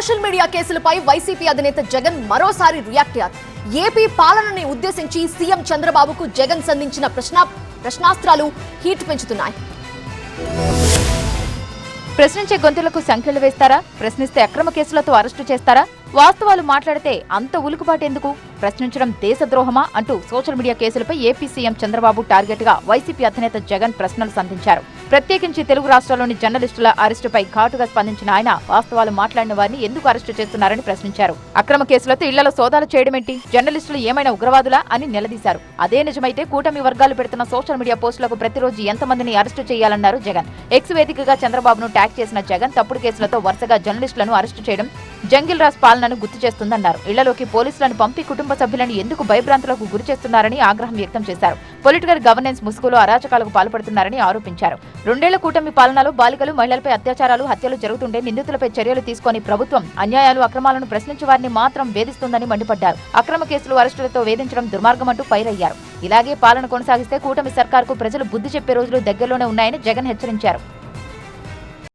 Social media కేసులపై YCP అధినేత జగన్ మరోసారి react అయ్యారు. ఏపీ పాలనని ఉద్దేశించి సీఎం చంద్రబాబుకు జగన్ సంధించిన ప్రశ్నాస్త్రాలు హీట్ పెంచుతున్నాయి. ప్రశ్నించే గొంతులకు సంఖ్యలు వేస్తారా? ప్రశ్నిస్తే అక్రమ కేసులతో అరెస్టు చేస్తారా? వాస్తవాలు మాట్లాడితే అంత ఉలుకుపాటెందుకు? ప్రశ్నించడం దేశద్రోహమా అంటూ సోషల్ మీడియా కేసులపై ఏపీ సీఎం చంద్రబాబు టార్గెట్ గా వైసీపీ అధినేత జగన్ ప్రశ్నలు సంధించారు. ప్రత్యేకించి తెలుగు రాష్ట్రాల్లోని జర్నలిస్టుల అరెస్టుపై ఘాటుగా స్పందించిన ఆయన వాస్తవాలు మాట్లాడిన వారిని ఎందుకు అరెస్టు చేస్తున్నారని ప్రశ్నించారు. అక్రమ కేసులతో ఇళ్లలో సోదాలు చేయడమేంటి? జర్నలిస్టులు ఏమైనా ఉగ్రవాదులా అని నిలదీశారు. అదే నిజమైతే కూటమి వర్గాలు పెడుతున్న సోషల్ మీడియా పోస్టులకు ప్రతిరోజు ఎంతమందిని అరెస్టు చేయాలన్నారు జగన్. ఎక్స్ వేదికగా చంద్రబాబును ట్యాగ్ చేసిన జగన్ తప్పుడు కేసులతో వరుసగా జర్నలిస్టులను అరెస్టు చేయడం జంగిల్ రాజ్ పాలనను గుర్తు చేస్తుందన్నారు. ఇళ్లలోకి పోలీసులను పంపి కుటుంబ సభ్యులను ఎందుకు భయభ్రాంతులకు గురి చేస్తున్నారని ఆగ్రహం వ్యక్తం చేశారు. పొలిటికల్ గవర్నెన్స్ ముసుగులో అరాచకాలకు పాల్పడుతున్నారని ఆరోపించారు. 2 ఏళ్ల కూటమి పాలనలో బాలికలు, మహిళలపై అత్యాచారాలు, హత్యలు జరుగుతుంటే నిందితులపై చర్యలు తీసుకొని ప్రభుత్వం అన్యాయాలు, అక్రమాలను ప్రశ్నించే వారిని మాత్రం వేధిస్తుందని మండిపడ్డారు. అక్రమ కేసులు, అరెస్టులతో వేధించడం దుర్మార్గమంటూ ఫైరయ్యారు. ఇలాగే పాలన కొనసాగిస్తే కూటమి సర్కార్కు ప్రజలు బుద్ధి చెప్పే రోజులు దగ్గరలోనే ఉన్నాయని జగన్ హెచ్చరించారు.